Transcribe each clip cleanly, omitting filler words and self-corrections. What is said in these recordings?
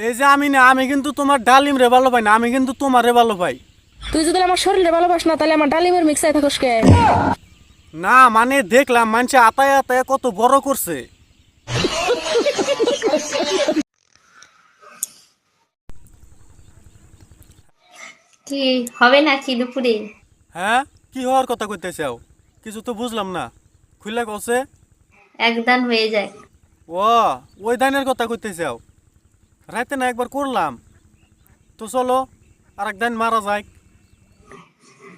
এই যে আমি না, আমি কিন্তু তোমার ডালিম রে ভালো পাই না, আমি কিন্তু তোমার রে ভালো পাই। তুই যদি আমার শরীরে ভালোবাস না তাহলে আমার ডালিমের মিক্সাই থাকস কে? না মানে দেখলাম মানুষে আতায় আতায় কত বড় করছে। কি হবে নাকি দুপুরে? হ্যাঁ, কি হওয়ার কথা কইতে চাও? কিছু তো বুঝলাম না, খুলে কছে। একদান হয়ে যায়। ও, ওই দানের কথা কইতে চাও? রাতে না একবার করলাম তো, চলো আর এক দান মারা যায়।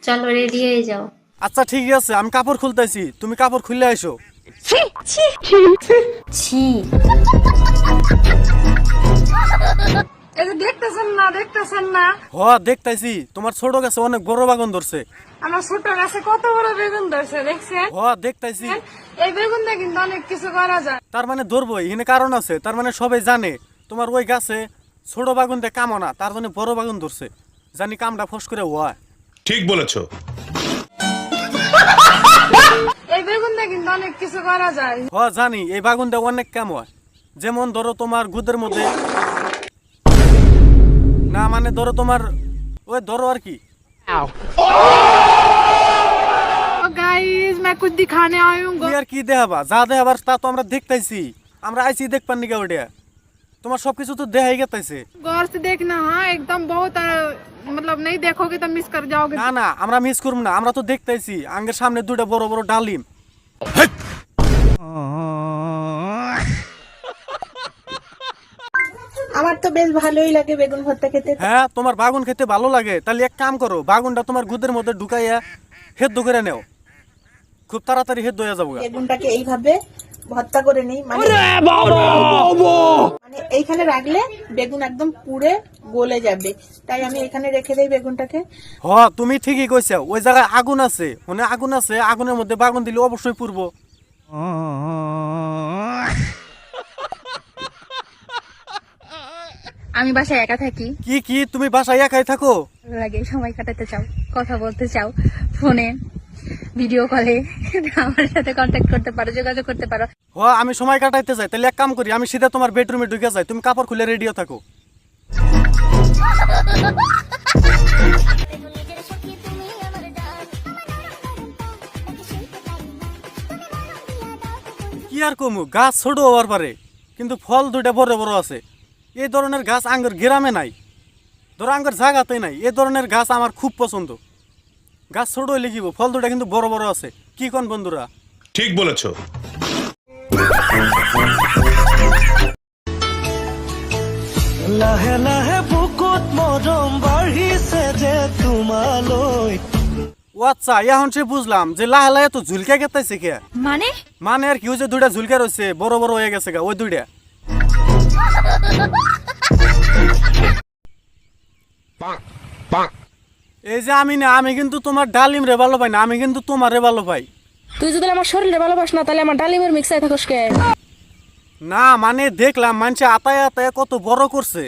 চলো রেডি হয়ে যাও। আচ্ছা ঠিক আছে, আমি কাপড় খুলতেছি, তুমি কাপড় খুলে আইসো। ছি, এই যে দেখতেছেন না হ দেখতাইছি, তোমার ছোট গাছে অনেক বড় বাগান ধরছে। আমার ছোট গাছে কত বড় বেগুন ধরছে, দেখছেন? হ দেখতাইছি। এই বেগুন দিয়ে কিন্তু অনেক কিছু করা যায়। তার মানে ধরবো, এখানে কারণ আছে, তার মানে সবাই জানে তোমার ওই গাছে ছোট বাগুন দিয়ে কামো না, তার জন্য বড় বাগুন ধরছে, জানি কামটা ফস করে হয়। ঠিক বলেছো। এই বেগুন দিয়ে কিন্তু অনেক কিছু করা যায়। হ জানি, এই বাগুন দিয়ে অনেক কাম হয়। যেমন ধরো তোমার গুদের মধ্যে, না মানে ধরো তোমার ওই ধরো আর কি। गाइस मैं कुछ दिखाने आई हूँ। তুমি আর কি দেখাবা? যা দেখাবার তা তো আমরা দেখতাইছি, আমরা আইছি দেখবার নিকা ওটা। তোমার সবকিছু তো দেখাই গেতাইছে। गौर से देखना, हाँ एकदम बहुत मतलब नहीं देखोगे तो मिस कर जाओगे। না না, আমরা মিস করব না, আমরা তো দেখতাইছি আঙ্গের সামনে দুটা বড় বড় ডালিম। আমার তো বেশ ভালোই লাগে বেগুন ভর্তা খেতে। হ্যাঁ, তোমার বাগুন খেতে ভালো লাগে, তাহলে এক কাম করো, বাগুনটা তোমার গুদের মধ্যে ঢুকাইয়া হেদ্দ করে নেও, খুব তাড়াতাড়ি হেদ্দ হয়ে যাবো। বেগুনটাকে এইভাবে ভর্তা করে নিই, মানে এইখানে রাখলে বেগুন একদম পুড়ে গলে যাবে, তাই আমি এখানে রেখে দেই বেগুনটাকে। হ তুমি ঠিকই কইছো, ওই জায়গায় আগুন আছে, মানে আগুন আছে, আগুনের মধ্যে বাগুন দিলে অবশ্যই পুড়বো। আমি বাসায় একা থাকি, কি কি তুমি বাসায় একাই থাকো? ভালো লাগে, সময় কাটাতে চাও, কথা বলতে চাও ফোনে, ভিডিও কলে আমার সাথে কন্ট্যাক্ট করতে পারো, যোগাযোগ করতে পারো। হ আমি সময় কাটাইতে যাই, তাহলে এক কাম করি, আমি সিধা তোমার বেডরুমে ঢুকে যাই, তুমি কাপড় খুলে রেডিও থাকো। কি আর কমু, গাছ ছোট হওয়ার পারে কিন্তু ফল দুইটা বড় বড় আছে। এই ধরনের গাছ আঙ্গুর গ্রামে নাই, ধরো আঙ্গুর জায়গাতেই নাই। এই ধরনের গাছ আমার খুব পছন্দ। গাছ ছোট হইলে কি ফল দুটা কিন্তু বড় বড় আছে। কি কোন বন্ধুরা? ঠিক বলেছো। লাহে লাহে বুকুত মৰম বাঢ়িছে যে তোমালৈ। ও আচ্ছা, এখন সে বুঝলাম যে লাহে লাহে তো ঝুলকা গেতাইছে কে। মানে মানে আর কি, ওই যে দুইটা ঝুলকা রয়েছে বড় বড় হয়ে গেছে গা, ওই দুইটা। এই যে আমি না, আমি কিন্তু তোমার ডালিম রে ভালো পাই না, আমি কিন্তু তোমার রে ভালো পাই। তুই যদি আমার শরীরে ভালোবাস না তাহলে আমার ডালিমের মিক্সাই থাকস কে? না মানে দেখলাম মানুষে আতায় আতায় কত বড় করছে।